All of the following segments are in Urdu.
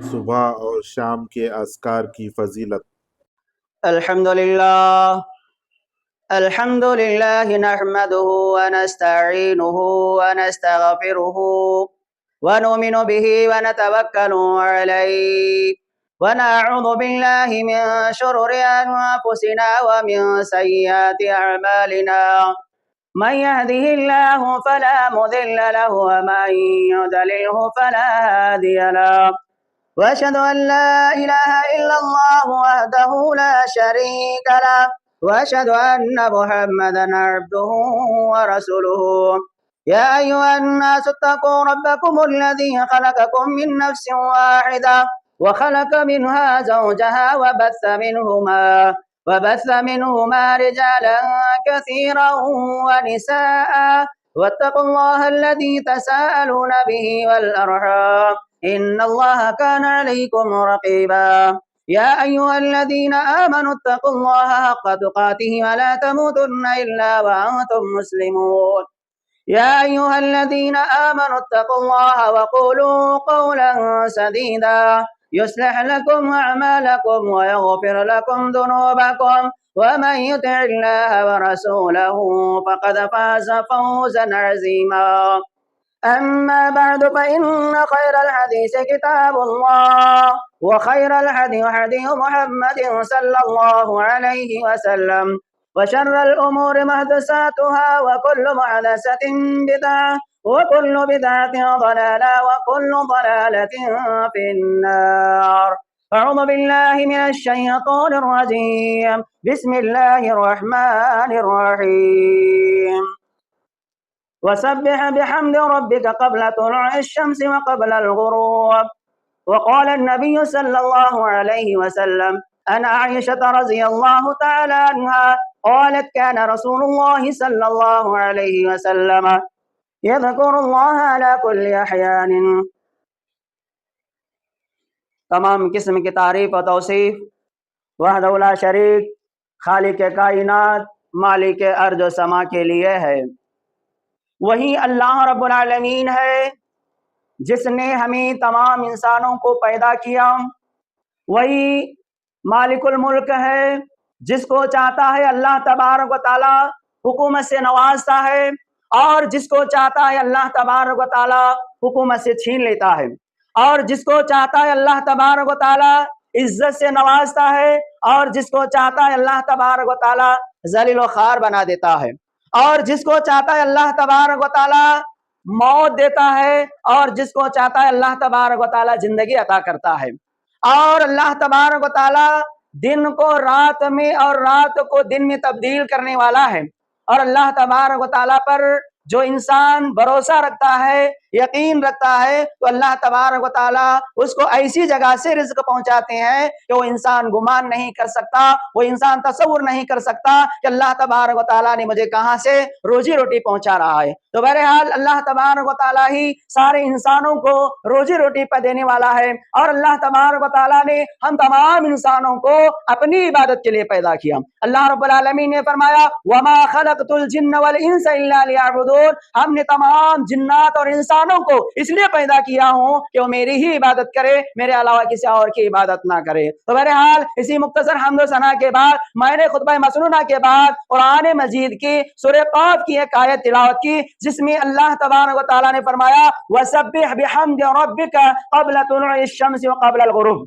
صبح اور شام کے اذکار کی فضیلت۔ الحمد لله نحمده ونستعينه ونستغفره ونؤمن به ونتوكل عليه ونعوذ بالله من شرور أنفسنا ومن سيئات أعمالنا من يهده الله فلا مضل له ومن يضلله فلا هادي له وأشهد أن لا إله إلا الله وحده لا شريك له وأشهد أن محمدا عبده ورسوله يا أيها الناس اتقوا ربكم الذي خلقكم من نفس واحدة وخلق منها زوجها وبث منهما رجالا كثيرا ونساء واتقوا الله الذي تساءلون به والأرحام إن الله كان عليكم رقيبا يا أيها الذين آمنوا اتقوا الله حق تقاته ولا تموتن إلا وأنتم مسلمون يا أيها الذين آمنوا اتقوا الله وقولوا قولا سديدا يصلح لكم أعمالكم ويغفر لكم ذنوبكم ومن يطع الله ورسوله فقد فاز فوزا عظيما أما بعد فإن خير الحديث كتاب الله وخير الهدي هدي محمد صلى الله عليه وسلم وشر الأمور محدثاتها وكل محدثة بدعة وكل بدعة ضلالة وكل ضلالة في النار. أعوذ بالله من الشيطان الرجيم. بسم الله الرحمن الرحيم. وسبح بحمد ربك قبل طلوع الشمس وقبل الغروب. وقال النبي صلى الله عليه وسلم عن عائشة رضي الله تعالى عنها قالت كان رسول الله صلى الله عليه وسلم يذكر الله على كل أحيان. تمام قسم کی تعریف و توصیف وحدہ لا شریک خالق کائنات مالک ارض و سما کے لیے ہے۔ وہی اللہ رب العالمین ہے جس نے ہمیں تمام انسانوں کو پیدا کیا۔ وہی مالک الملک ہے، جس کو چاہتا ہے اللہ تبارک و تعالی حکومت سے نوازتا ہے، اور جس کو چاہتا ہے اللہ تبارک و تعالی حکومت سے چھین لیتا ہے، اور جس کو چاہتا ہے اللہ تبارک و تعالی عزت سے نوازتا ہے، اور جس کو چاہتا ہے اللہ تبارک و تعالی ذلیل و خوار بنا دیتا ہے، اور جس کو چاہتا ہے اللہ تبارک و تعالی موت دیتا ہے، اور جس کو چاہتا ہے اللہ تبارک و تعالی زندگی عطا کرتا ہے۔ اور اللہ تبارک و تعالی دن کو رات میں اور رات کو دن میں تبدیل کرنے والا ہے۔ اور اللہ تبارک و تعالی پر جو انسان بھروسہ رکھتا ہے، یقین رکھتا ہے، تو اللہ تبارک و تعالی اس کو ایسی جگہ سے رزق پہنچاتے ہیں کہ وہ انسان گمان نہیں کر سکتا، وہ انسان تصور نہیں کر سکتا کہ اللہ تبارک و تعالی نے مجھے کہاں سے روزی روٹی پہنچا رہا ہے۔ تو بہرحال اللہ تبارک و تعالی ہی سارے انسانوں کو روزی روٹی پہ دینے والا ہے، اور اللہ تبارک و تعالی نے ہم تمام انسانوں کو اپنی عبادت کے لیے پیدا کیا۔ اللہ رب العالمین نے فرمایا وما خلقت الجن والانس الا ليعبدون، ہم نے تمام جنات اور انسانوں کو اس لیے پیدا کیا ہوں کہ وہ میری ہی عبادت کرے، میرے علاوہ کسی اور کی عبادت نہ کرے۔ تو بہرحال اسی مختصر حمد و ثنا کے بعد میں نے خطبہ مسنونہ کے بعد قرآن مجید کی سورہ قاف کی ایک آیت تلاوت کی، جس میں اللہ تبارک و تعالیٰ نے فرمایا وَسَبِّحْ بِحَمْدِ رَبِّكَ قَبْلَ طُلُوعِ الشَّمْسِ وَقَبْلَ الْغُرُوبِ۔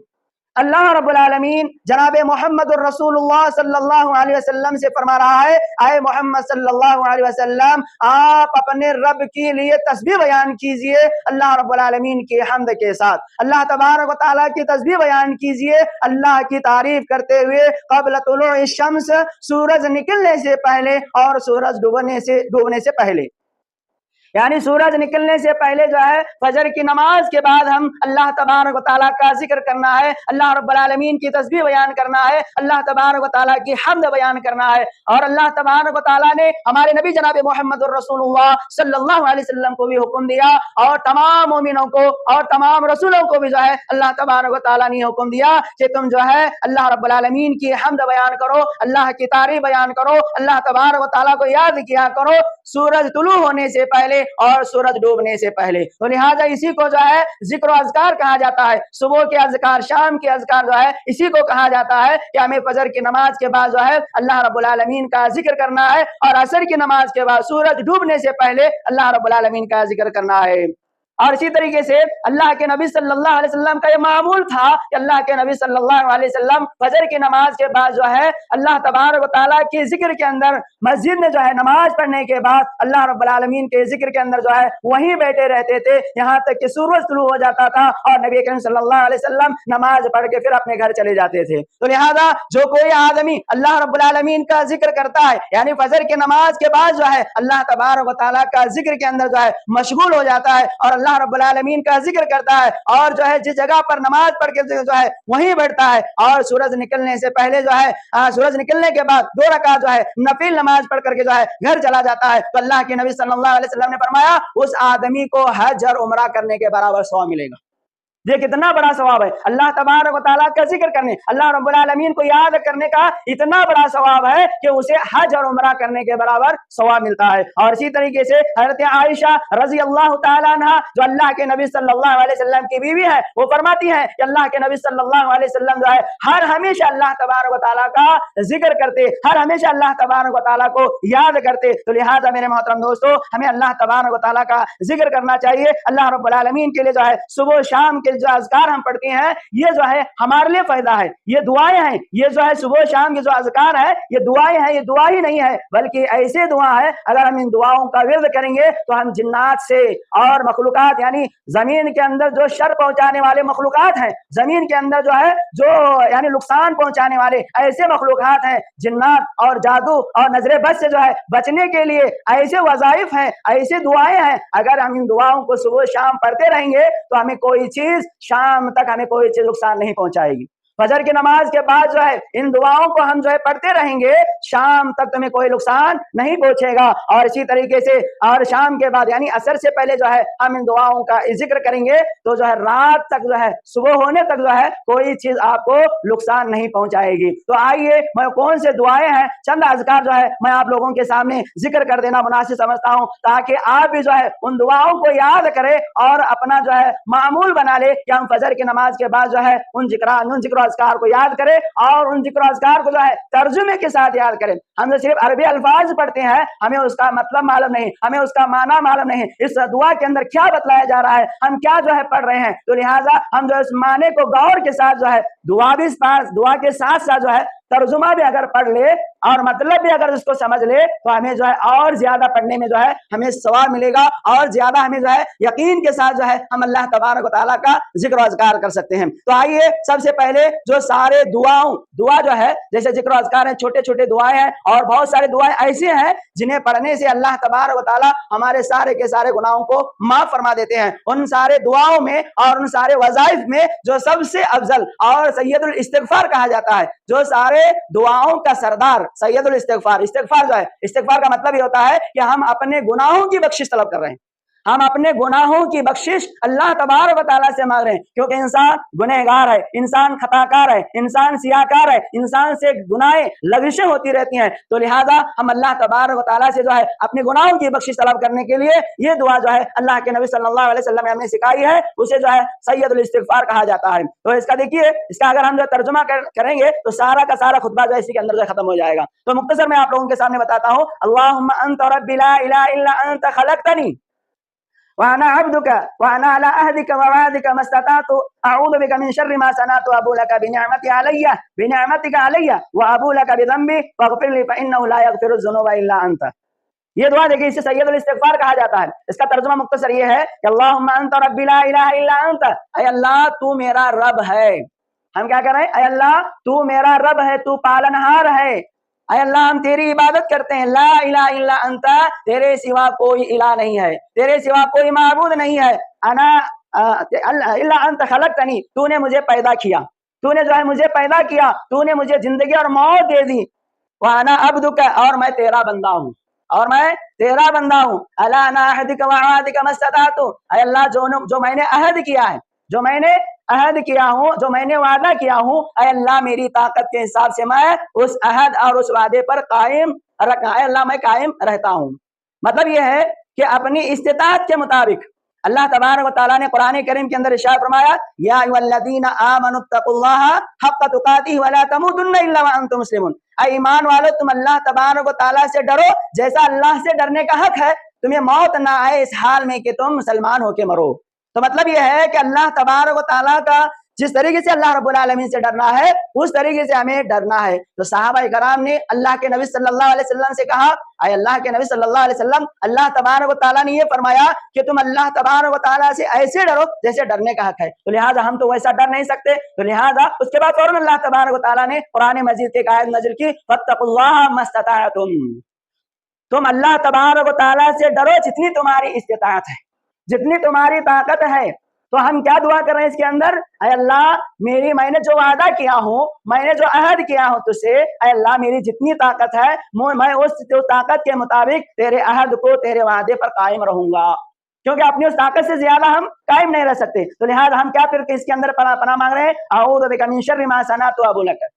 اللہ رب العالمین جناب محمد الرسول اللہ صلی اللہ علیہ وسلم سے فرما رہا ہے اے محمد صلی اللہ علیہ وسلم، آپ اپنے رب کے لیے تسبیح بیان کیجئے اللہ رب العالمین کی حمد کے ساتھ، اللہ تبارک و تعالیٰ کی تسبیح بیان کیجئے اللہ کی تعریف کرتے ہوئے قبل طلوع الشمس، سورج نکلنے سے پہلے اور سورج ڈوبنے سے پہلے، یعنی سورج نکلنے سے پہلے جو ہے فجر کی نماز کے بعد ہم اللہ تبارک و تعالیٰ کا ذکر کرنا ہے، اللہ رب العالمین کی تسبیح بیان کرنا ہے، اللہ تبارک و تعالیٰ کی حمد بیان کرنا ہے۔ اور اللہ تبارک و تعالیٰ نے ہمارے نبی جناب محمد الرسول اللہ صلی اللہ علیہ وسلم کو بھی حکم دیا، اور تمام مومنوں کو اور تمام رسولوں کو بھی جو ہے اللہ تبارک و تعالیٰ نے حکم دیا کہ تم جو ہے اللہ رب العالمین کی حمد بیان کرو، اللہ کی تعریف بیان کرو، اللہ تبارک و تعالیٰ کو یاد کیا کرو، سورج طلوع ہونے سے پہلے اور سورج ڈوبنے سے پہلے. تو لہٰذا اسی کو جو ہے ذکر و اذکار کہا جاتا ہے. صبح کے اذکار، شام کے اذکار جو ہے اسی کو کہا جاتا ہے کہ ہمیں فجر کی نماز کے بعد جو ہے اللہ رب العالمین کا ذکر کرنا ہے، اور عصر کی نماز کے بعد سورج ڈوبنے سے پہلے اللہ رب العالمین کا ذکر کرنا ہے. اور اسی طریقے سے اللہ کے نبی صلی اللہ علیہ وسلم کا یہ معمول تھا کہ اللہ کے نبی صلی اللہ علیہ وسلم فجر کی نماز کے بعد جو ہے اللہ تبارک و تعالیٰ کے ذکر کے اندر مسجد میں جو ہے نماز پڑھنے کے بعد اللہ رب العالمین کے ذکر کے اندر جو ہے وہیں بیٹھے رہتے تھے یہاں تک کہ سورج طلوع ہو جاتا تھا، اور نبی کریم صلی اللہ علیہ وسلم نماز پڑھ کے پھر اپنے گھر چلے جاتے تھے. تو لہذا جو کوئی آدمی اللہ رب العالمین کا ذکر کرتا ہے، یعنی فجر کی نماز کے بعد جو ہے اللہ تبارک و تعالیٰ کا ذکر کے اندر جو ہے مشغول ہو جاتا ہے اور اللہ رب العالمین کا ذکر کرتا ہے، اور جو ہے جس جگہ پر نماز پڑھ کے جو ہے وہیں بیٹھتا ہے، اور سورج نکلنے سے پہلے جو ہے سورج نکلنے کے بعد 2 رکعت جو ہے نفل نماز پڑھ کر کے جو ہے گھر چلا جاتا ہے، تو اللہ کے نبی صلی اللہ علیہ وسلم نے فرمایا اس آدمی کو حج اور عمرہ کرنے کے برابر ثواب ملے گا. یہ کتنا بڑا ثواب ہے اللہ تبارک و تعالیٰ کا ذکر کرنے، اللہ رب العالمین کو یاد کرنے کا اتنا بڑا ثواب ہے کہ اسے حج اور عمرہ کرنے کے برابر ثواب ملتا ہے. اور اسی طریقے سے حضرت عائشہ رضی اللہ تعالیٰ عنہ جو اللہ کے نبی صلی اللہ علیہ وسلم کی بیوی ہے، وہ فرماتی ہیں کہ اللہ کے نبی صلی اللہ علیہ وسلم جو ہے ہر ہمیشہ اللہ تبارک و تعالیٰ کا ذکر کرتے، ہر ہمیشہ اللہ تبارک و تعالیٰ کو یاد کرتے. تو لہٰذا میرے محترم دوستو، ہمیں اللہ تبارک و تعالیٰ کا ذکر کرنا چاہیے. اللہ رب العالمین کے لیے جو ہے صبح شام کے جو اذکار ہم پڑھتے ہیں یہ جو ہے ہمارے لیے فائدہ ہے، یہ دعائیں ہیں. یہ جو ہے صبح شام کے جو اذکار ہے یہ دعائیں ہیں، یہ دعا ہی نہیں ہے بلکہ ایسے دعا ہے اگر ہم ان دعاؤں کا ورد کریں گے تو ہم جنات سے اور مخلوقات، یعنی زمین کے اندر جو شر پہنچانے والے مخلوقات ہیں، زمین کے اندر جو ہے جو یعنی نقصان پہنچانے والے ایسے مخلوقات ہیں، جنات اور جادو اور نظر بد سے جو ہے بچنے کے لیے ایسے وظائف ہیں، ایسے دعائیں ہیں. اگر ہم ان دعاؤں کو صبح شام پڑھتے رہیں گے تو ہمیں کوئی چیز شام تک ہمیں کوئی چیز نقصان نہیں پہنچائے گی. فجر کی نماز کے بعد جو ہے ان دعاؤں کو ہم جو ہے پڑھتے رہیں گے شام تک تمہیں کوئی نقصان نہیں پہنچے گا. اور اسی طریقے سے اور شام کے بعد یعنی عصر سے پہلے جو ہے ہم ان دعاؤں کا ذکر کریں گے تو جو ہے رات تک جو ہے صبح ہونے تک جو ہے کوئی چیز آپ کو نقصان نہیں پہنچائے گی. تو آئیے میں کون سے دعائیں ہیں چند اذکار جو ہے میں آپ لوگوں کے سامنے ذکر کر دینا مناسب سمجھتا ہوں تاکہ آپ بھی جو ہے ان دعاؤں کو یاد کریں اور اپنا جو ہے معمول بنا لے کہ ہم فجر کی نماز کے بعد جو ہے ان ذکر و اذکار کو یاد کریں اور ان ذکر و اذکار کو جو ہے ترجمے کے ساتھ یاد کریں. ہم جو صرف عربی الفاظ پڑھتے ہیں ہمیں اس کا مطلب معلوم نہیں، ہمیں اس کا معنی معلوم نہیں، اس دعا کے اندر کیا بتلایا جا رہا ہے، ہم کیا جو ہے پڑھ رہے ہیں. تو لہٰذا ہم جو اس معنی کو غور کے ساتھ جو ہے دعا کے ساتھ ساتھ جو ہے ترجمہ بھی اگر پڑھ لے اور مطلب بھی اگر اس کو سمجھ لے تو ہمیں جو ہے اور زیادہ پڑھنے میں جو ہے ہمیں ثواب ملے گا اور زیادہ ہمیں جو ہے یقین کے ساتھ جو ہے ہم اللہ تبارک و تعالیٰ کا ذکر و اذکار کر سکتے ہیں. تو آئیے سب سے پہلے جو سارے دعا جو ہے جیسے ذکر و اذکار ہیں، چھوٹے چھوٹے دعائیں ہیں اور بہت سارے دعائیں ایسے ہیں جنہیں پڑھنے سے اللہ تبارک و تعالیٰ ہمارے سارے کے سارے گناہوں کو معاف فرما دیتے ہیں. ان سارے دعاؤں میں اور ان سارے وظائف میں جو سب سے افضل اور سید الاستغفار کہا جاتا ہے، جو سارے دعاؤں کا سردار سید الاستغفار. استغفار جو ہے استغفار کا مطلب یہ ہوتا ہے کہ ہم اپنے گناہوں کی بخشش طلب کر رہے ہیں، ہم اپنے گناہوں کی بخشش اللہ تبارک و تعالیٰ سے مانگ رہے ہیں کیونکہ انسان گنہگار ہے، انسان خطا کار ہے، انسان سیاہ کار ہے، انسان سے گناہیں لغزشیں ہوتی رہتی ہیں. تو لہٰذا ہم اللہ تبارک و تعالیٰ سے جو ہے اپنے گناہوں کی بخشش طلب کرنے کے لیے یہ دعا جو ہے اللہ کے نبی صلی اللہ علیہ وسلم نے ہمیں سکھائی ہے، اسے جو ہے سید الاستغفار کہا جاتا ہے. تو اس کا دیکھیے اس کا اگر ہم جو ترجمہ کریں گے تو سارا کا سارا خطبہ جو ہے اسی کے اندر جو ختم ہو جائے گا. تو مختصر میں آپ لوگوں کے سامنے بتاتا ہوں. اللہم انت رب لا الہ الا انت خلقتنی وانا عبدك وانا على عهدك ووعدك ما استطعت اعوذ بك من شر ما صنعت وابو لك بنعمتك علي وابو لك بذنبي فاغفر لي فانه لا يغفر الذنوب الا انت. یہ دعا دیکھیے اسے سید الاستغفار کہا جاتا ہے. اس کا ترجمہ مختصر یہ ہے کہ اللہم انت رب لا الہ الا انت، اے اللہ تو میرا رب ہے. ہم کیا کر رہے ہیں؟ اے اللہ تو میرا رب ہے، تو پالنہار ہے. اے اللہ ہم تیری عبادت کرتے ہیں. لا الہ الا انت، تیرے سوا کوئی الہ نہیں ہے، تیرے سوا کوئی معبود نہیں ہے. انا الا انت خلقتنی، تو نے مجھے پیدا کیا، تو نے جو ہے مجھے پیدا کیا، تو نے مجھے زندگی اور موت دے دی. وانا عبدک، اور میں تیرا بندہ ہوں، اور میں تیرا بندہ ہوں. الا انا عہدک وعہدک ما استطعت، اے اللہ جو میں نے عہد کیا ہے، جو میں نے عہد کیا ہوں، جو میں نے وعدہ کیا ہوں، اے اللہ میری طاقت کے حساب سے میں اس عہد اور اس وعدے پر قائم اے اللہ میں قائم رہتا ہوں. مطلب یہ ہے کہ اپنی استطاعت کے مطابق اللہ تبارک و تعالیٰ نے قرآن کریم کے اندر ارشاد فرمایا یا ایھا الذین آمنوا اتقوا اللہ حق تقاتہ ولا تموتن الا وانتم مسلمون، اے ایمان والو تم اللہ تبارک و تعالیٰ سے ڈرو جیسا اللہ سے ڈرنے کا حق ہے، تمہیں موت نہ آئے اس حال میں کہ تم مسلمان ہو کے مرو۔ تو مطلب یہ ہے کہ اللہ تبارک و تعالیٰ کا جس طریقے سے اللہ رب العالمین سے ڈرنا ہے اس طریقے سے ہمیں ڈرنا ہے۔ تو صحابہ کرام نے اللہ کے نبی صلی اللہ علیہ وسلم سے کہا اے اللہ کے نبی صلی اللہ علیہ وسلم، اللہ تبارک و تعالیٰ نے یہ فرمایا کہ تم اللہ تبارک و تعالیٰ سے ایسے ڈرو جیسے ڈرنے کا حق ہے، تو لہٰذا ہم تو ویسا ڈر نہیں سکتے، تو لہٰذا اس کے بعد فوراً اللہ تبارک و تعالیٰ نے قرآن مجید کے آیت نازل کی فاتقوا اللہ ما استطعتم، تم اللہ تبارک و تعالیٰ سے ڈرو جتنی تمہاری استطاعت ہے، جتنی تمہاری طاقت ہے۔ تو ہم کیا دعا کر رہے ہیں اس کے اندر؟ اے اللہ میں نے جو وعدہ کیا ہوں، میں نے جو عہد کیا ہوں تجھ سے، اے اللہ میری جتنی طاقت ہے میں اس طاقت کے مطابق تیرے عہد کو، تیرے وعدے پر قائم رہوں گا، کیونکہ اپنی اس طاقت سے زیادہ ہم قائم نہیں رہ سکتے۔ تو لہٰذا ہم کیا پھر اس کے اندر پناہ مانگ رہے ہیں؟ اعوذ بک من شر ما صنعت وابو لک،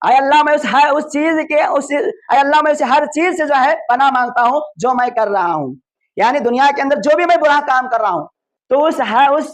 اے اللہ میں اے اللہ میں اس ہر چیز سے جو ہے پناہ مانگتا ہوں جو میں کر رہا ہوں، یعنی دنیا کے اندر جو بھی میں برا کام کر رہا ہوں تو اس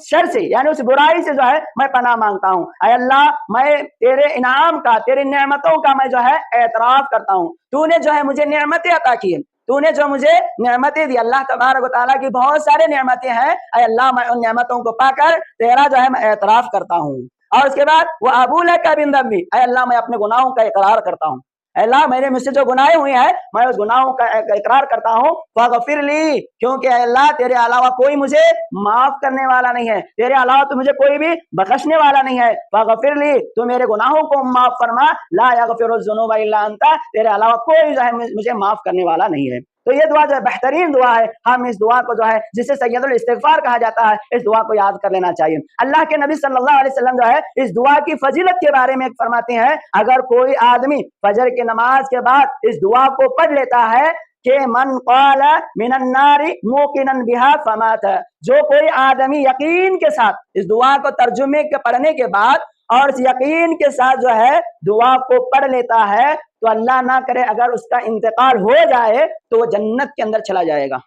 شر سے یعنی اس برائی سے جو ہے میں پناہ مانگتا ہوں۔ اے اللہ میں تیرے انعام کا، تیری نعمتوں کا میں جو ہے اعتراف کرتا ہوں، تو نے جو ہے مجھے نعمتیں عطا کی ہیں، تو نے جو مجھے نعمتیں دی، اللہ تبارک و تعالیٰ کی بہت سارے نعمتیں ہیں، اے اللہ میں ان نعمتوں کو پا کر تیرا جو ہے میں اعتراف کرتا ہوں۔ اور اس کے بعد وہ ابو لک بذنبی، اے اللہ میں اپنے گناہوں کا اقرار کرتا ہوں، اے اللہ میرے مجھ سے جو گناہیں ہوئے ہیں میں اس گناہوں کا اقرار کرتا ہوں، فاغفر لی، کیونکہ اے اللہ تیرے علاوہ کوئی مجھے معاف کرنے والا نہیں ہے، تیرے علاوہ تو مجھے کوئی بھی بخشنے والا نہیں ہے، فاغفر لی، تو میرے گناہوں کو معاف فرما، لا یغفر الذنوب الا انت، تیرے علاوہ کوئی جو ہے مجھے معاف کرنے والا نہیں ہے۔ تو یہ دعا جو ہے بہترین دعا ہے، ہم اس دعا کو جو ہے جسے سید الاستغفار کہا جاتا ہے اس دعا کو یاد کر لینا چاہیے۔ اللہ کے نبی صلی اللہ علیہ وسلم جو ہے اس دعا کی فضیلت کے بارے میں فرماتے ہیں اگر کوئی آدمی فجر کی نماز کے بعد اس دعا کو پڑھ لیتا ہے کہ من قال من النار موقنا بها فمات، جو کوئی آدمی یقین کے ساتھ اس دعا کو ترجمے کے پڑھنے کے بعد اور اس یقین کے ساتھ جو ہے دعا کو پڑھ لیتا ہے تو اللہ نہ کرے اگر اس کا انتقال ہو جائے تو وہ جنت کے اندر چلا جائے گا۔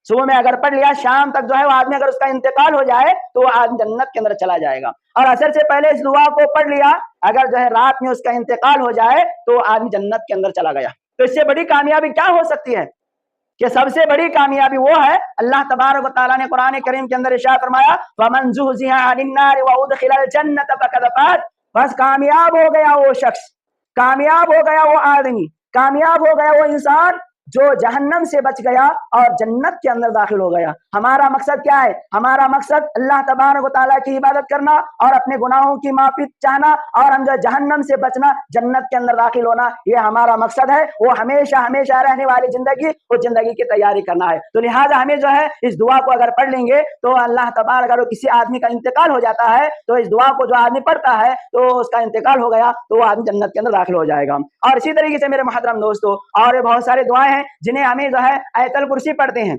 صبح میں اگر پڑھ لیا شام تک جو ہے وہ آدمی اگر اس کا انتقال ہو جائے تو وہ آدمی جنت کے اندر چلا جائے گا، اور عصر سے پہلے اس دعا کو پڑھ لیا اگر جو ہے رات میں اس کا انتقال ہو جائے تو وہ آدمی جنت کے اندر چلا گیا۔ تو اس سے بڑی کامیابی کیا ہو سکتی ہے کہ سب سے بڑی کامیابی وہ ہے، اللہ تبارک و تعالیٰ نے قرآن کریم کے اندر ارشاد فرمایا وَمَنْ زُحْزِحَ عَنِ النَّارِ وَأُدْخِلَ الْجَنَّةَ فَقَدْ فَازَ، بس کامیاب ہو گیا وہ شخص، کامیاب ہو گیا وہ آدمی، کامیاب ہو گیا وہ انسان جو جہنم سے بچ گیا اور جنت کے اندر داخل ہو گیا۔ ہمارا مقصد کیا ہے؟ ہمارا مقصد اللہ تبارک و تعالیٰ کی عبادت کرنا اور اپنے گناہوں کی معافی چاہنا اور ہم جو جہنم سے بچنا، جنت کے اندر داخل ہونا، یہ ہمارا مقصد ہے۔ وہ ہمیشہ ہمیشہ رہنے والی زندگی، اس زندگی کی تیاری کرنا ہے۔ تو لہٰذا ہمیں جو ہے اس دعا کو اگر پڑھ لیں گے تو اللہ تبارک اگر کسی آدمی کا انتقال ہو جاتا ہے تو اس دعا کو جو آدمی پڑھتا ہے تو اس کا انتقال ہو گیا تو وہ آدمی جنت کے اندر داخل ہو جائے گا۔ اور اسی طریقے سے میرے محترم دوستو اور بہت سارے دعائیں ہیں جنہیں ہمیں جو ہے آیت الکرسی پڑھتے ہیں،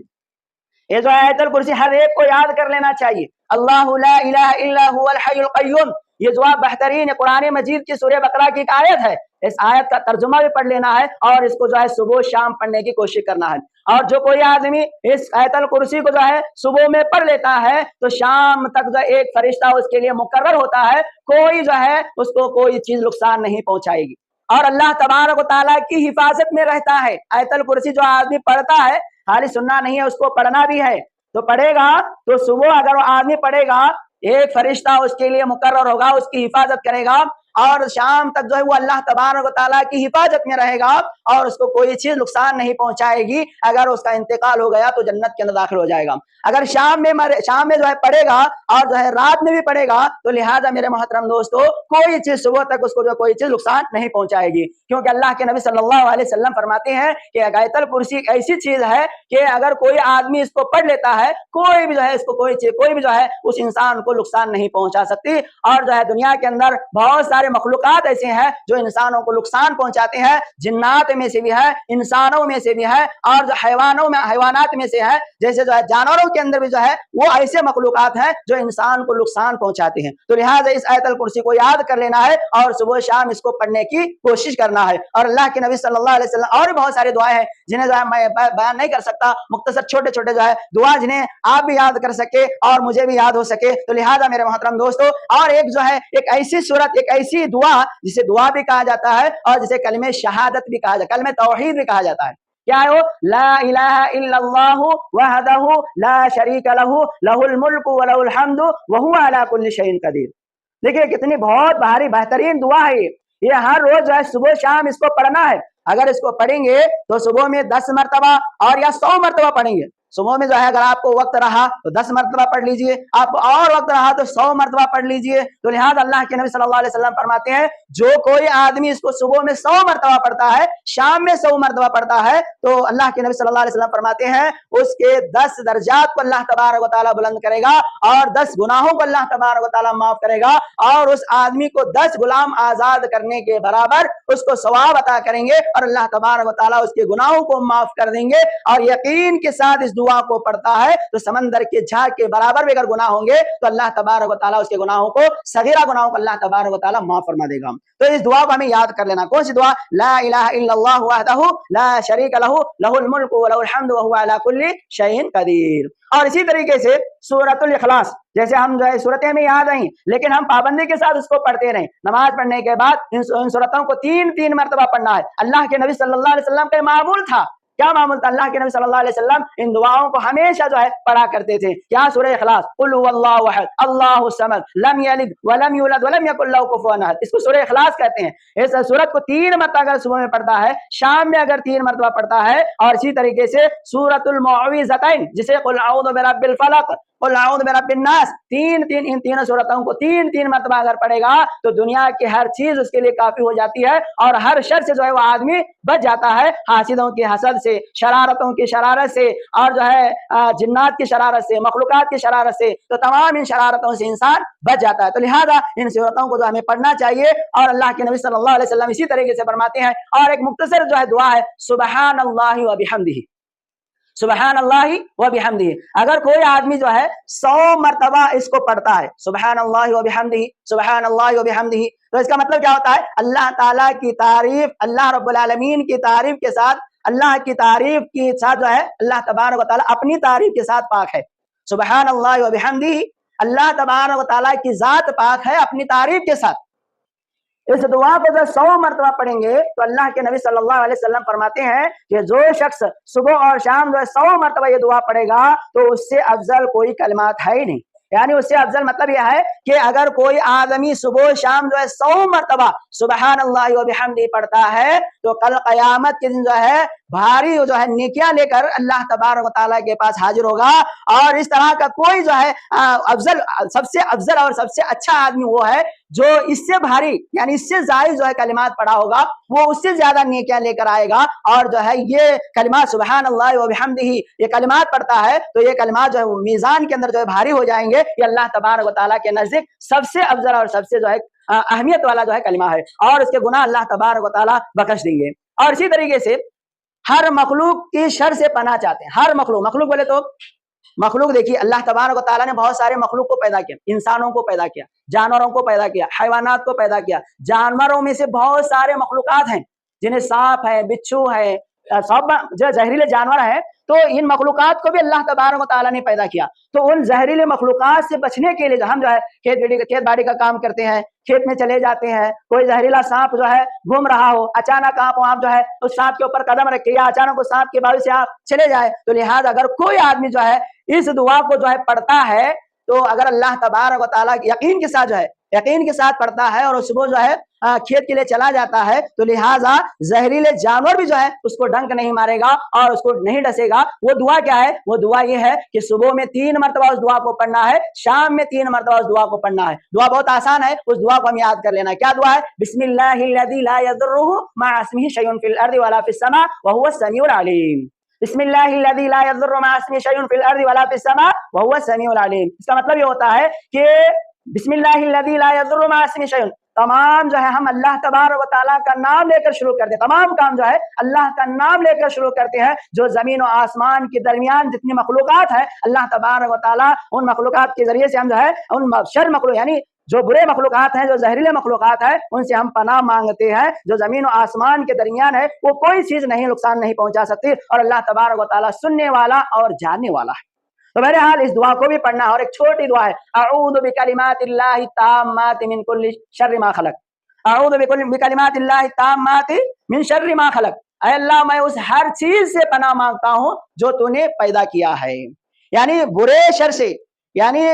یہ جو ہے آیت الکرسی ہر ایک کو یاد کر لینا چاہیے۔ اللہ لا الہ الا هو الحی القیوم، یہ دعا بہترین ہے، قرآن مجید کی سورہ بقرہ کی ایک آیت ہے، اس آیت کا ترجمہ بھی پڑھ لینا ہے اور اس کو جو ہے صبح شام پڑھنے کی کوشش کرنا ہے۔ اور جو کوئی آدمی اس آیت الکرسی کو جو ہے صبح میں پڑھ لیتا ہے تو شام تک جو ایک فرشتہ اس کے لیے مقرر ہوتا ہے، کوئی جو ہے اس کو کوئی چیز نقصان نہیں پہنچائے گی اور اللہ تبارک و تعالیٰ کی حفاظت میں رہتا ہے۔ آیت الکرسی جو آدمی پڑھتا ہے خالی سننا نہیں ہے، اس کو پڑھنا بھی ہے، تو پڑھے گا تو صبح اگر وہ آدمی پڑھے گا ایک فرشتہ اس کے لیے مقرر ہوگا، اس کی حفاظت کرے گا اور شام تک جو ہے وہ اللہ تبارک و تعالیٰ کی حفاظت میں رہے گا اور اس کو کوئی چیز نقصان نہیں پہنچائے گی۔ اگر اس کا انتقال ہو گیا تو جنت کے اندر داخل ہو جائے گا۔ اگر شام میں جو ہے پڑھے گا اور جو ہے رات میں بھی پڑھے گا تو لہٰذا میرے محترم دوستو کوئی چیز صبح تک اس کو جو کوئی چیز نقصان نہیں پہنچائے گی، کیونکہ اللہ کے نبی صلی اللہ علیہ وسلم فرماتے ہیں کہ آیت الکرسی ایک ایسی چیز ہے کہ اگر کوئی آدمی اس کو پڑھ لیتا ہے کوئی بھی جو ہے اس کو کوئی بھی جو ہے اس انسان کو نقصان نہیں پہنچا سکتی۔ اور جو ہے دنیا کے اندر بہت سارے سارے مخلوقات ایسے ہیں جو انسانوں کو نقصان پہنچاتے ہیں، جنات میں سے بھی ہے، انسانوں میں سے بھی ہے، اور جو حیوانات میں سے ہے، جیسے جو ہے جانوروں کے اندر بھی جو ہے وہ ایسے مخلوقات ہیں جو انسان کو نقصان پہنچاتے ہیں۔ تو لہٰذا اس آیت الکرسی کو یاد کر لینا ہے اور صبح شام اس کو پڑھنے کی کوشش کرنا ہے۔ اور اللہ کے نبی صلی اللہ علیہ وسلم اور بھی بہت سارے دعائیں ہیں جنہیں جو ہے میں بیان نہیں کر سکتا، مختصر چھوٹے چھوٹے جو ہے دعا جنہیں آپ بھی یاد کر سکے اور مجھے بھی یاد ہو سکے۔ تو لہٰذا میرے محترم دوستو، اور ایک جو ہے ایک ایسی صورت، ایک ایسی دعا جسے دعا بھی کہا جاتا ہے اور جسے کلمہ شہادت بھی کہا جاتا ہے، کلمہ توحید بھی کہا جاتا ہے۔ کیا ہے وہ؟ لا الہ الا اللہ وحدہ لا شریک لہ لہ الملک ولہ الحمد وہو علی کل شیء قدیر۔ دیکھیے کتنی بہت بھاری بہترین دعا ہے یہ ہر روز جو ہے صبح شام اس کو پڑھنا ہے۔ اگر اس کو پڑھیں گے تو صبح میں 10 مرتبہ اور یا 100 مرتبہ پڑھیں گے۔ صبح میں جو ہے اگر آپ کو وقت رہا تو 10 مرتبہ پڑھ لیجئے، آپ کو اور وقت رہا تو 100 مرتبہ پڑھ لیجئے۔ تو لہٰذا اللہ کے نبی صلی اللہ علیہ وسلم فرماتے ہیں جو کوئی آدمی اس کو صبح میں 100 مرتبہ پڑھتا ہے، شام میں 100 مرتبہ پڑھتا ہے، تو اللہ کے نبی صلی اللہ علیہ وسلم فرماتے ہیں اس کے 10 درجات کو اللہ تبارک و تعالیٰ بلند کرے گا اور 10 گناہوں کو اللہ تبارک و تعالیٰ معاف کرے گا، اور اس آدمی کو 10 غلام آزاد کرنے کے برابر اس کو ثواب عطا کریں گے، اور اللہ تبارک و تعالیٰ اس کے گناہوں کو معاف کر دیں گے۔ اور یقین کے ساتھ اس دعا کو پڑھتا ہے تو سمندر کے جھاگ کے برابر بھی اگر گناہ ہوں گے تو اللہ تبارک و تعالیٰ اس کے گناہوں کو، صغیرہ گناہوں کو اللہ تبارک و تعالیٰ معاف فرما دے گا۔ تو اس دعا کو ہمیں یاد کر لینا۔ کون سی دعا؟ لا الہ الا اللہ وحدہ لا شریک لہ لہ الملک ولہ الحمد وہو علی کل شیء قدیر۔ اور اسی طریقے سے سورۃ الاخلاص، جیسے ہم جو ہے صورتیں ہمیں یاد آئیں لیکن ہم پابندی کے ساتھ اس کو پڑھتے رہیں۔ نماز پڑھنے کے بعد ان صورتوں کو 3 مرتبہ پڑھنا ہے۔ اللہ کے نبی صلی اللہ علیہ وسلم کا معمول تھا۔ کیا معمول تھا؟ اللہ کے نبی صلی اللہ علیہ وسلم ان دعاؤں کو ہمیشہ جو ہے پڑھا کرتے تھے۔ کیا؟ سورہ اخلاص، قل هو اللہ احد اللہ الصمد لم یلد ولم یولد ولم یکن لہ کفوا احد، اس کو سورہ اخلاص کہتے ہیں۔ اس سورت کو 3 مرتبہ اگر صبح میں پڑھتا ہے، شام میں اگر 3 مرتبہ پڑھتا ہے، اور اسی طریقے سے سورۃ المعوذتین جسے قل اعوذ برب الفلق قل اعوذ برب الناس، ان تینوں صورتوں کو 3 مرتبہ اگر پڑھے گا تو دنیا کی ہر چیز اس کے لیے کافی ہو جاتی ہے اور ہر شر سے جو ہے وہ آدمی بچ جاتا ہے، حاسدوں کی حسد سے، شرارتوں کی شرارت سے، اور جو ہے جنات کی شرارت سے، مخلوقات کی شرارت سے، تو تمام ان شرارتوں سے انسان بچ جاتا ہے۔ تو لہذا ان صورتوں کو جو ہمیں پڑھنا چاہیے، اور اللہ کے نبی صلی اللہ علیہ وسلم اسی طریقے سے فرماتے ہیں۔ اور ایک مختصر جو ہے دعا ہے سبحان اللہ و بحمدہ، سبحان اللہ و بحمدہ۔ اگر کوئی آدمی جو ہے 100 مرتبہ اس کو پڑھتا ہے، سبحان اللہ و بحمدہ، سبحان اللہ و بحمدہ، تو اس کا مطلب کیا ہوتا ہے؟ اللہ تعالیٰ کی تعریف، اللہ رب العالمین کی تعریف کے ساتھ، اللہ کی تعریف کے ساتھ جو ہے اللہ تبارک و تعالیٰ اپنی تعریف کے ساتھ پاک ہے۔ سبحان اللہ و بحمدہ، اللہ تبارک و تعالیٰ کی ذات پاک ہے اپنی تعریف کے ساتھ۔ اس دعا کو جب 100 مرتبہ پڑھیں گے تو اللہ کے نبی صلی اللہ علیہ وسلم فرماتے ہیں کہ جو شخص صبح اور شام جو ہے 100 مرتبہ یہ دعا پڑھے گا تو اس سے افضل کوئی کلمات ہے ہی نہیں۔ یعنی اس سے افضل مطلب یہ ہے کہ اگر کوئی آدمی صبح شام جو ہے 100 مرتبہ سبحان اللہ و بحمدہ پڑھتا ہے تو کل قیامت کے دن جو ہے بھاری جو ہے نیکیاں لے کر اللہ تبارک و تعالیٰ کے پاس حاضر ہوگا، اور اس طرح کا کوئی جو ہے افضل، سب سے افضل اور سب سے اچھا آدمی وہ ہے جو اس سے بھاری یعنی اس سے زائد جو ہے کلمات پڑھا ہوگا، وہ اس سے زیادہ نیکیاں لے کر آئے گا۔ اور جو ہے یہ کلمات سبحان اللہ و بحمدہ یہ کلمات پڑھتا ہے تو یہ کلمات جو ہے میزان کے اندر جو ہے بھاری ہو جائیں گے۔ یہ اللہ تبارک و تعالیٰ کے نزدیک سب سے افضل اور سب سے جو ہے اہمیت والا جو ہے کلمہ ہے، اور اس کے گناہ اللہ تبارک و تعالیٰ بخش دیں گے۔ اور اسی طریقے سے ہر مخلوق کی شر سے پناہ چاہتے ہیں۔ ہر مخلوق بولے تو مخلوق دیکھیے اللہ تبارک و تعالیٰ نے بہت سارے مخلوق کو پیدا کیا، انسانوں کو پیدا کیا، جانوروں کو پیدا کیا، حیوانات کو پیدا کیا۔ جانوروں میں سے بہت سارے مخلوقات ہیں جنہیں سانپ ہے، بچھو ہے، سب جو زہریلے جانور ہیں، تو ان مخلوقات کو بھی اللہ تبارک و تعالیٰ نے پیدا کیا۔ تو ان زہریلے مخلوقات سے بچنے کے لیے ہم جو ہے کھیت باڑی کا کام کرتے ہیں، کھیت میں چلے جاتے ہیں، کوئی زہریلا سانپ جو ہے گھوم رہا ہو، اچانک آپ جو ہے اس سانپ کے اوپر قدم رکھے یا اچانک اس سانپ کے باوی سے آپ چلے جائے، تو لہٰذا اگر کوئی آدمی جو ہے اس دعا کو جو ہے پڑھتا ہے تو اگر اللہ تبارک و تعالیٰ یقین کے ساتھ پڑھتا ہے اور صبح جو ہے کھیت کے لیے چلا جاتا ہے تو لہٰذا زہریلے جانور بھی جو ہے اس کو ڈنک نہیں مارے گا اور اس کو نہیں ڈسے گا۔ وہ دعا کیا ہے؟ وہ دعا یہ ہے کہ صبح میں 3 مرتبہ اس دعا کو پڑھنا ہے، شام میں 3 مرتبہ اس دعا کو پڑھنا ہے۔ دعا بہت آسان ہے، اس دعا کو ہم یاد کر لینا ہے۔ کیا دعا ہے؟ بسم اللہ الذی لا یضر مع اسمہ شیء فی الارض ولا فی السماء وهو السمیع العلیم۔ بسم اللہ الذی لا یضر مع اسمہ شیء فی الارض ولا فی السماء وهو السمیع العلیم۔ اس کا مطلب یہ ہوتا ہے کہ بسم اللہ الذی لا یضر مع اسمہ شیء، تمام جو ہے ہم اللہ تبارک و تعالیٰ کا نام لے کر شروع کرتے ہیں، تمام کام جو ہے اللہ کا نام لے کر شروع کرتے ہیں. جو زمین و آسمان کے درمیان جتنی مخلوقات ہے اللہ تبارک و تعالیٰ ان مخلوقات کے ذریعے سے ہم جو ہے ان شر مخلوق یعنی جو برے مخلوقات ہیں، جو زہریلے مخلوقات ہیں، ان سے ہم پناہ مانگتے ہیں. جو زمین و آسمان کے درمیان ہے وہ کوئی چیز نہیں نقصان نہیں پہنچا سکتی، اور اللہ تبارک و تعالیٰ سننے والا اور جاننے والا ہے. تو بہرحال اس دعا کو بھی پڑھنا ہے، اور ایک چھوٹی دعا ہے، اعوذ بکلمات اللہ التامات من کل شر ما خلق. اعوذ بکلمات اللہ التامات من شر ما خلق. اے اللہ میں اس ہر چیز سے پناہ مانگتا ہوں جو تو نے پیدا کیا ہے، یعنی برے شر سے، یعنی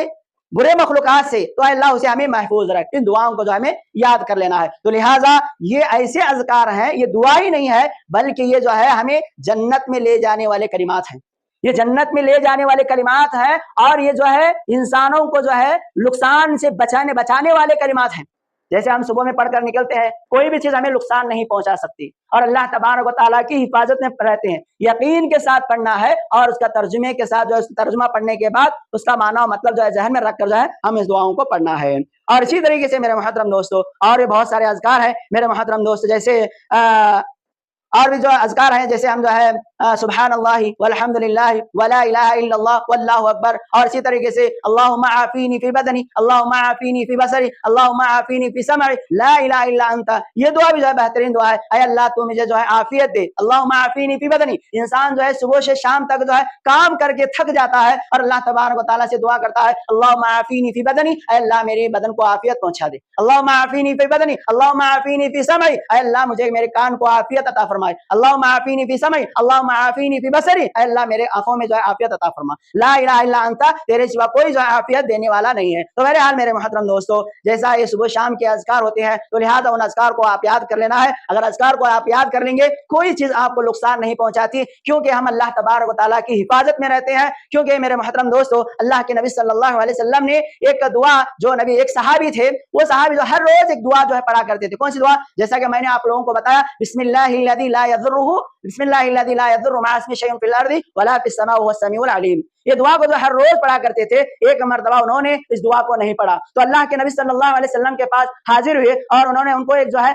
برے مخلوقات سے، تو اللہ اسے ہمیں محفوظ رکھ. ان دعاؤں کو جو ہمیں یاد کر لینا ہے. تو لہٰذا یہ ایسے اذکار ہیں، یہ دعا ہی نہیں ہے بلکہ یہ جو ہے ہمیں جنت میں لے جانے والے کلمات ہیں. یہ جنت میں لے جانے والے کلمات ہیں، اور یہ جو ہے انسانوں کو جو ہے نقصان سے بچانے والے کلمات ہیں. جیسے ہم صبح میں پڑھ کر نکلتے ہیں، کوئی بھی چیز ہمیں نقصان نہیں پہنچا سکتی، اور اللہ تبارک و تعالیٰ کی حفاظت میں رہتے ہیں. یقین کے ساتھ پڑھنا ہے، اور اس کا ترجمے کے ساتھ جو ہے اس کا ترجمہ پڑھنے کے بعد اس کا معنی و مطلب جو ہے ذہن میں رکھ کر جو ہے ہم اس دعاؤں کو پڑھنا ہے. اور اسی طریقے سے میرے محترم دوستو اور بھی بہت سارے اذکار ہیں میرے محترم دوست، جیسے اور بھی جو اذکار ہیں، جیسے ہم جو ہے سبحان اللہ والحمد للہ ولا الہ الا اللہ واللہ اکبر. اور اسی طریقے سے اللہم عافینی فی بدنی، اللہم عافینی فی بصری، اللہم عافینی فی سمعی، لا الہ الا انت. یہ دعا بھی جو ہے بہترین دعا ہے. اے اللہ تو مجھے جو ہے عافیت دے. اللہم عافینی فی بدنی. انسان جو ہے صبح سے شام تک جو ہے کام کر کے تھک جاتا ہے، اور اللہ تبارک و تعالیٰ سے دعا کرتا ہے اللہم عافینی فی بدنی، اے اللہ میری بدن کو عافیت پہنچا دے. اللہم عافینی فی بدنی، اللہم عافینی فی سمعی، اے اللہ مجھے میرے کان کو عافیت عطا فرمائے. اللہم عافینی فی سمعی، اللہم عافینی فی بصری، اے اللہ میرے آنکھوں میں جو ہے عافیت عطا فرما. لا الہ الا انت، تیرے سوا کوئی جو ہے عافیت دینے والا نہیں ہے. تو بہرحال میرے محترم دوستو، جیسا یہ صبح شام کے اذکار ہوتے ہیں، تو لہٰذا ان اذکار کو آپ یاد کر لینا ہے. اگر اذکار کو آپ یاد کر لیں گے کوئی چیز آپ کو نقصان نہیں پہنچاتی، کیونکہ ہم اللہ تبارک و تعالیٰ کی حفاظت میں رہتے ہیں. کیونکہ میرے محترم دوستو اللہ کے نبی صلی اللہ علیہ وسلم نے ایک دعا، جو نبی ایک صحابی تھے، وہ صحابی جو ہر روز ایک دعا جو ہے پڑھا کرتے تھے. کون سی دعا؟ جیسا کہ میں نے آپ لوگوں کو بتایا، بسم اللہ الذی لا یضر بسم اللہ الذی لا یضر مع اسمہ شیء فی الارض ولا فی السماء وهو السمیع العلیم. یہ دعا کو جو ہر روز پڑھا کرتے تھے. ایک مرتبہ انہوں نے اس دعا کو نہیں پڑھا، تو اللہ کے نبی صلی اللہ علیہ وسلم کے پاس حاضر ہوئے، اور انہوں نے ان کو ایک جو ہے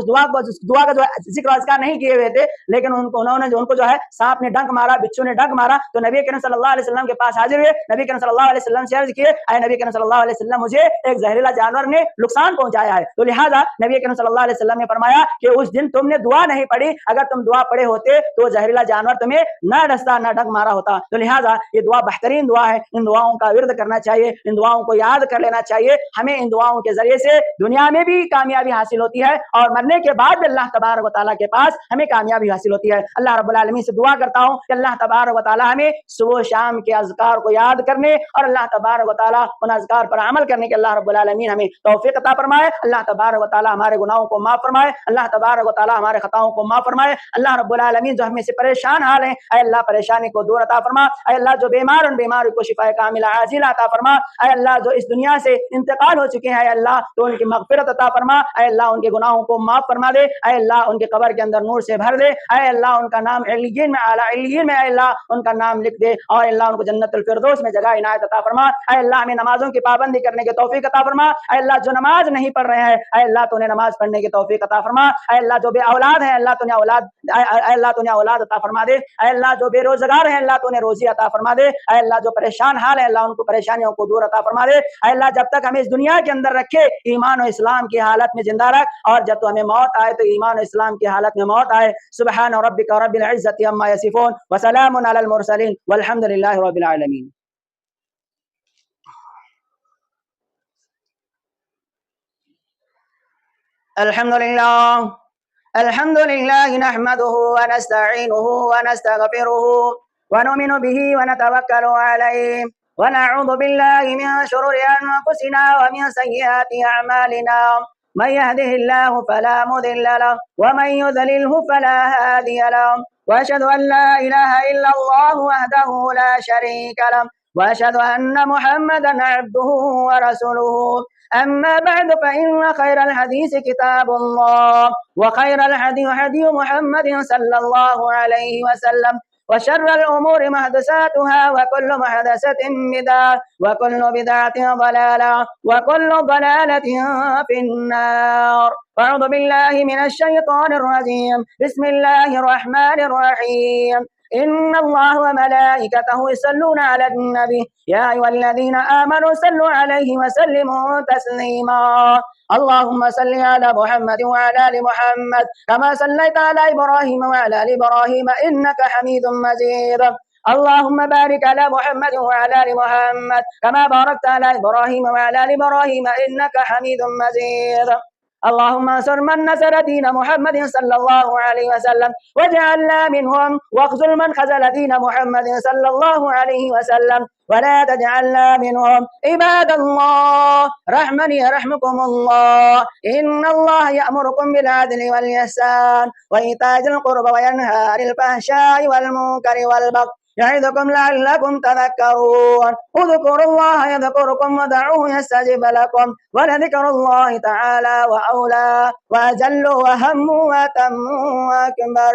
اس دعا کا جو ہے ذکر اذکار نہیں کیے ہوئے تھے، لیکن انہوں نے جو ہے سانپ نے ڈنک مارا، بچھو نے ڈنک مارا. تو نبی کریم صلی اللہ علیہ وسلم کے پاس حاضر ہوئے. نبی کریم صلی اللہ علیہ وسلم سے عرض کیے، اے نبی کریم صلی اللہ علیہ وسلم مجھے ایک زہریلا جانور نے نقصان پہنچایا ہے. تو لہٰذا نبی کریم صلی اللہ علیہ وسلم نے فرمایا کہ اس دن تم نے دعا نہیں پڑھی، اگر تم دعا پڑھے ہوتے تو زہریلا جانور تمہیں نہ ڈستا نہ ڈنک مارا ہوتا. تو لہٰذا یہ دعا بہترین دعا ہے. ان دعاؤں کا ورد کرنا چاہیے، ان دعاؤں کو یاد کر لینا چاہیے. ہمیں ان دعاؤں کے ذریعے سے دنیا میں بھی کامیابی حاصل ہوتی ہے، اور مرنے کے بعد اللہ تبارک و تعالیٰ کے پاس ہمیں کامیابی حاصل ہوتی ہے. اللہ رب العالمین سے دعا کرتا ہوں کہ اللہ تبارک و تعالیٰ ہمیں صبح شام کے اذکار کو یاد کرنے، اور اللہ تبارک و تعالیٰ ان اذکار پر عمل کرنے کے اللہ رب العالمین ہمیں توفیق عطا فرمائے. اللہ تبارک و تعالیٰ ہمارے گناہوں کو معاف فرمائے. اللہ تبارک و تعالیٰ ہمارے خطاؤں کو معاف فرمائے. اللہ رب العالمین جو ہمیں سے پریشان حال ہیں، اے اللہ پریشانی کو دور عطا فرما. اے اللہ جو بیمار ان بیماری کو شفا کاملہ عاجلہ عطا فرما. اے اللہ جو اس دنیا سے انتقال ہو چکے ہیں، اے اللہ تو ان کی مغفرت عطا فرما. اے اللہ ان کے گناہوں کو معاف فرما دے. اے اللہ ان کے قبر کے اندر نور سے بھر دے. اے اللہ ان کا نام علیین میں اعلیٰ علیین میں اے اللہ ان کا نام لکھ دے، اور اے اللہ ان کو جنت الفردوس میں جگہ عنایت عطا فرما. اے اللہ ہمیں نمازوں کی پابندی کرنے کی توفیق عطا فرما. اے اللہ جو نماز نہیں پڑھ رہے ہیں، اے اللہ تو انہیں نماز پڑھنے کی توفیق عطا فرما. اے اللہ جو بے اولاد ہیں، اللہ تو انہیں اولاد عطا فرما دے. اے اللہ جو بے روزگار ہیں، اللہ تو انہیں روزی عطا فرما دے. اے اللہ جو پریشان حال ہے، اللہ ان کو پریشانیوں کو دور عطا فرما دے. اے اللہ جب تک ہمیں اس دنیا کے اندر رکھے ایمان و اسلام کی حالت میں زندہ رکھ، اور جب تو ہمیں موت آئے تو ایمان و اسلام کی حالت میں موت آئے. سبحان ربک رب العزت عما یصفون وسلام علی المرسلین والحمد للہ رب العالمین. الحمد لله نحمده ونستعينه ونستغفره ونؤمن به ونتوكل عليه ونعوذ بالله من شرور أنفسنا ومن سيئات أعمالنا. من يهده الله فلا مضل له ومن يضلله فلا هادي له. وأشهد أن لا إله إلا الله وحده لا شريك له وأشهد أن محمدا عبده ورسوله. أما بعد فإن خير الحديث كتاب الله وخير الهدي هدي محمد صلى الله عليه وسلم وشر الأمور محدثاتها وكل محدثة بدعة وكل بدعة ضلالة وكل ضلالة في النار. أعوذ بالله من الشيطان الرجيم. بسم الله الرحمن الرحيم. إن الله وملائكته يصلون على النبي يا أيها الذين آمنوا صلوا عليه وسلموا تسليما. اللهم صل على محمد وعلى آل محمد كما صليت على إبراهيم وعلى آل إبراهيم إنك حميد مجيد. اللهم بارك على محمد وعلى آل محمد كما باركت على إبراهيم وعلى آل إبراهيم إنك حميد مجيد. اللهم انصر من نصر دين محمد صلى الله عليه وسلم واجعلنا منهم، واخذل من خذل دين محمد صلى الله عليه وسلم ولا تجعلنا منهم. عباد الله رحمني يرحمكم الله. إن الله يأمركم بالعدل والإحسان وإيتاء ذي القربى وينهى عن الفحشاء والمنكر والبغي يعظكم لعلكم تذكرون. اذكروا الله يذكركم ودعوه يستجب لكم ولذكر الله تعالى وأولى وأجل وهم وأتم وأكبر.